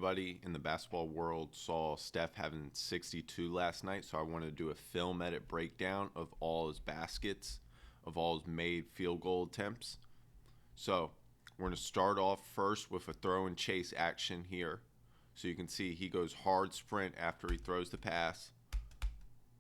everybody in the basketball world saw Steph having 62 last night, so I wanted to do a film edit breakdown of all his baskets, of all his made field goal attempts. So we're going to start off first with a throw and chase action here. So you can see he goes hard sprint after he throws the pass,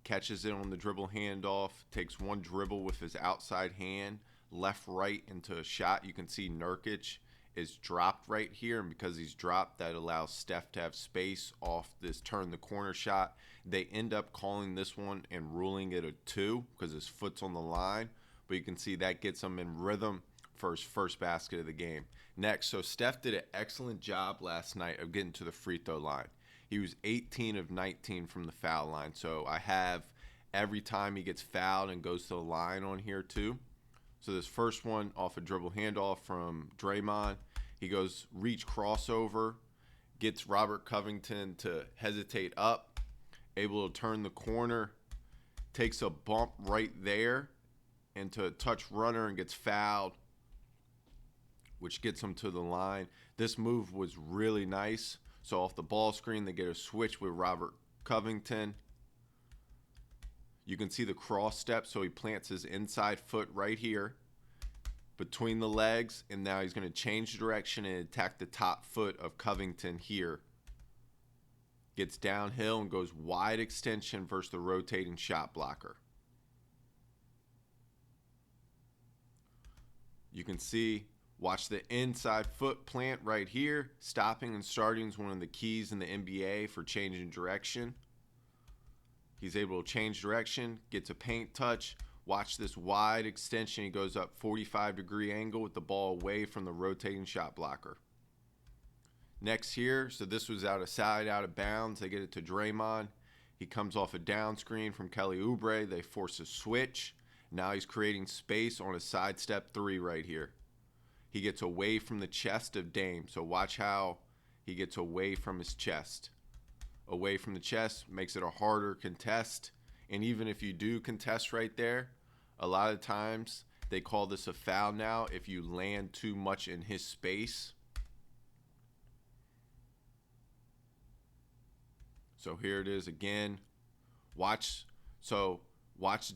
catches it on the dribble handoff, takes one dribble with his outside hand, left, right into a shot. You can see Nurkic is dropped right here, and because he's dropped, that allows Steph to have space off this turn the corner shot. They end up calling this one and ruling it a 2 because his foot's on the line, but you can see that gets him in rhythm for his first basket of the game. Next, so Steph did an excellent job last night of getting to the free throw line. He was 18 of 19 from the foul line, so I have every time he gets fouled and goes to the line on here too. So this first one off a dribble handoff from Draymond, he goes reach crossover, gets Robert Covington to hesitate up, able to turn the corner, takes a bump right there into a touch runner and gets fouled, which gets him to the line. This move was really nice. So off the ball screen, they get a switch with Robert Covington. You can see the cross step, so he plants his inside foot right here between the legs, and now he's going to change direction and attack the top foot of Covington here. Gets downhill and goes wide extension versus the rotating shot blocker. You can see, watch the inside foot plant right here. Stopping and starting is one of the keys in the NBA for changing direction. He's able to change direction, gets a paint touch. Watch this wide extension. He goes up 45-degree angle with the ball away from the rotating shot blocker. Next here, so this was out of bounds. They get it to Draymond. He comes off a down screen from Kelly Oubre. They force a switch. Now he's creating space on a sidestep 3 right here. He gets away from the chest of Dame. So watch how he gets away from his chest. Away from the chest makes it a harder contest. And even if you do contest right there, a lot of times they call this a foul now if you land too much in his space. So here it is again. Watch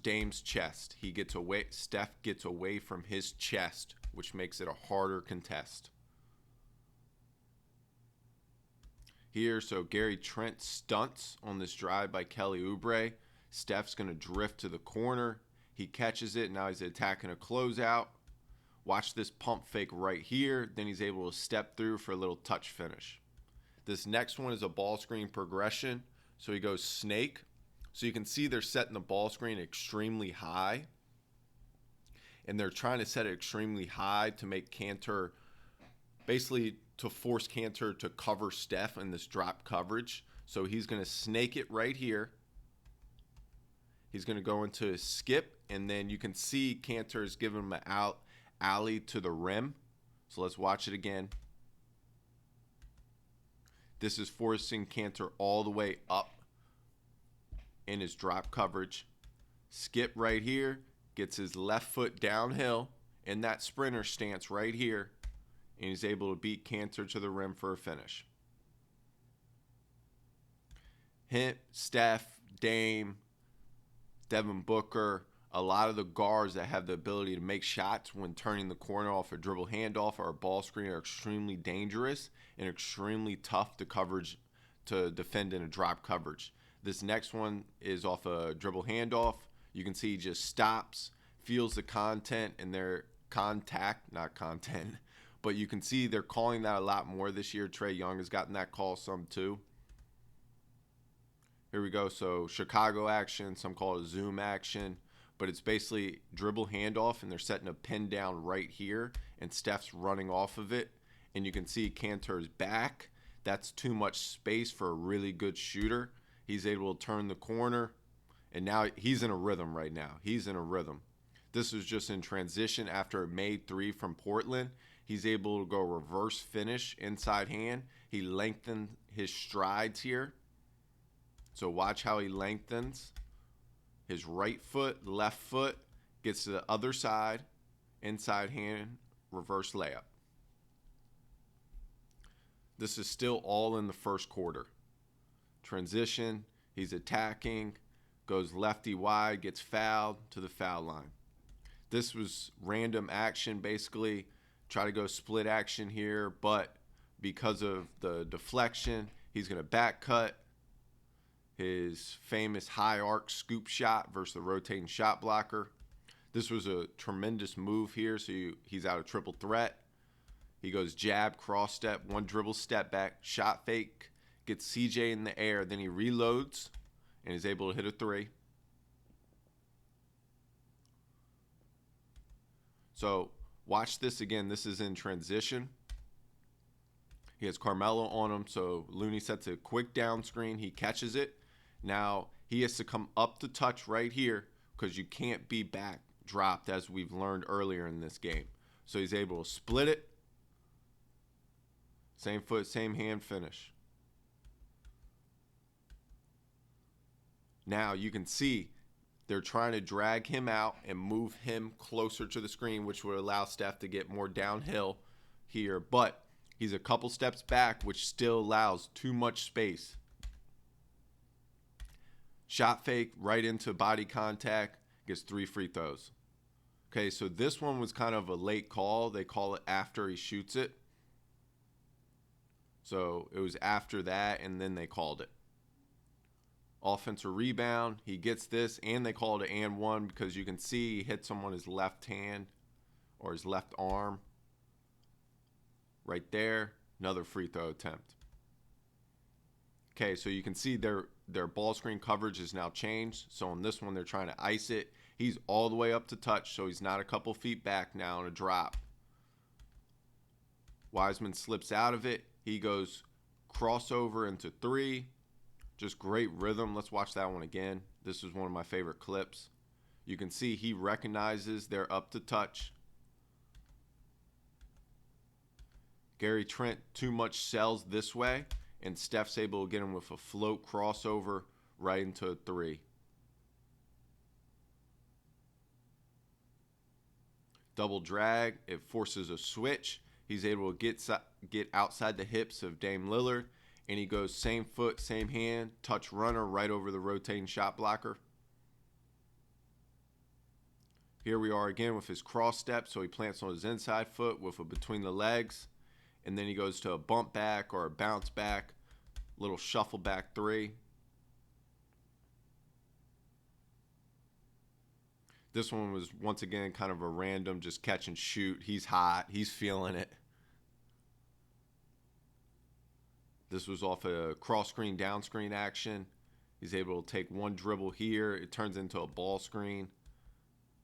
Dame's chest. He gets away. Steph gets away from his chest, which makes it a harder contest. Here, so Gary Trent stunts on this drive by Kelly Oubre. Steph's going to drift to the corner. He catches it. Now he's attacking a closeout. Watch this pump fake right here. Then he's able to step through for a little touch finish. This next one is a ball screen progression. So he goes snake. So you can see they're setting the ball screen extremely high. And they're trying to set it extremely high to make Kanter, basically to force Kanter to cover Steph in this drop coverage. So he's going to snake it right here. He's going to go into a skip, and then you can see Kanter is giving him an alley to the rim. So let's watch it again. This is forcing Kanter all the way up in his drop coverage. Skip right here. Gets his left foot downhill in that sprinter stance right here, and he's able to beat Kanter to the rim for a finish. Steph, Dame, Devin Booker, a lot of the guards that have the ability to make shots when turning the corner off a dribble handoff or a ball screen are extremely dangerous and extremely tough to defend in a drop coverage. This next one is off a dribble handoff. You can see he just stops, feels the content and their contact, not content, but you can see they're calling that a lot more this year. Trae Young has gotten that call some too. Here we go. So Chicago action, some call it zoom action, but it's basically dribble handoff and they're setting a pin down right here and Steph's running off of it. And you can see Kanter's back. That's too much space for a really good shooter. He's able to turn the corner. And now he's in a rhythm right now. He's in a rhythm. This was just in transition after a made 3 from Portland. He's able to go reverse finish inside hand. He lengthened his strides here. So watch how he lengthens. His right foot, left foot, gets to the other side, inside hand, reverse layup. This is still all in the first quarter. Transition, he's attacking, goes lefty wide, gets fouled to the foul line. This was random action, basically. Try to go split action here, but because of the deflection, he's going to back cut his famous high arc scoop shot versus the rotating shot blocker. This was a tremendous move here, so he's out of triple threat. He goes jab, cross step, one dribble, step back, shot fake, gets CJ in the air, then he reloads and is able to hit a three. So watch this again. This is in transition. He has Carmelo on him, so Looney sets a quick down screen. He catches it. Now he has to come up to touch right here because you can't be back dropped as we've learned earlier in this game. So he's able to split it. Same foot, same hand finish. Now you can see they're trying to drag him out and move him closer to the screen, which would allow Steph to get more downhill here. But he's a couple steps back, which still allows too much space. Shot fake right into body contact, gets 3 free throws. Okay, so this one was kind of a late call. They call it after he shoots it. So it was after that, and then they called it. Offensive rebound, he gets this, and they call it an and one because you can see he hits him on his left hand or his left arm. Right there, another free throw attempt. Okay, so you can see their ball screen coverage is now changed. So on this one, they're trying to ice it. He's all the way up to touch, so he's not a couple feet back now on a drop. Wiseman slips out of it. He goes crossover into 3. Just great rhythm. Let's watch that one again. This is one of my favorite clips. You can see he recognizes they're up to touch. Gary Trent too much sells this way, and Steph's able to get him with a float crossover right into a 3. Double drag. It forces a switch. He's able to get outside the hips of Dame Lillard. And he goes same foot, same hand, touch runner right over the rotating shot blocker. Here we are again with his cross step. So he plants on his inside foot with a between the legs. And then he goes to a bump back or a bounce back, little shuffle back 3. This one was once again kind of a random just catch and shoot. He's hot. He's feeling it. This was off a cross screen, down screen action. He's able to take one dribble here. It turns into a ball screen.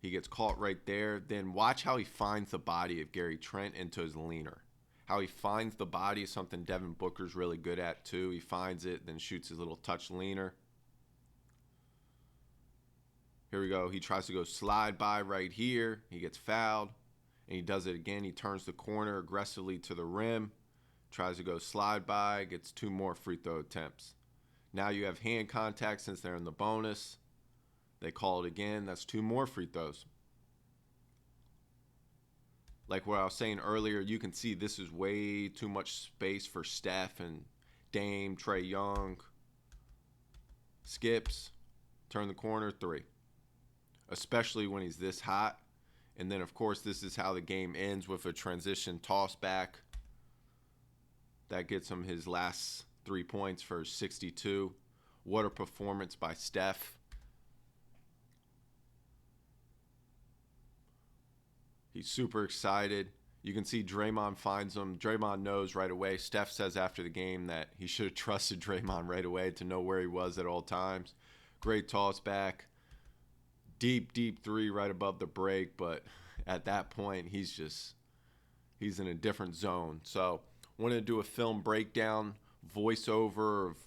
He gets caught right there. Then watch how he finds the body of Gary Trent into his leaner. How he finds the body is something Devin Booker's really good at too. He finds it, then shoots his little touch leaner. Here we go. He tries to go slide by right here. He gets fouled, and he does it again. He turns the corner aggressively to the rim. Tries to go slide by, gets 2 more free throw attempts. Now you have hand contact since they're in the bonus. They call it again. That's 2 more free throws. Like what I was saying earlier, you can see this is way too much space for Steph and Dame, Trae Young. Skips, turn the corner, 3. Especially when he's this hot. And then, of course, this is how the game ends with a transition toss back. That gets him his last 3 points for 62. What a performance by Steph. He's super excited. You can see Draymond finds him. Draymond knows right away. Steph says after the game that he should have trusted Draymond right away to know where he was at all times. Great toss back. Deep 3 right above the break. But at that point, he's in a different zone. So wanted to do a film breakdown, voiceover of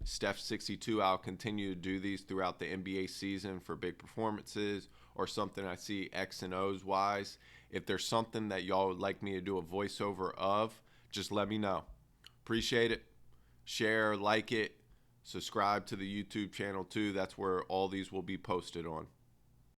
Steph 62. I'll continue to do these throughout the NBA season for big performances or something I see X and O's wise. If there's something that y'all would like me to do a voiceover of, just let me know. Appreciate it. Share, like it, subscribe to the YouTube channel too. That's where all these will be posted on.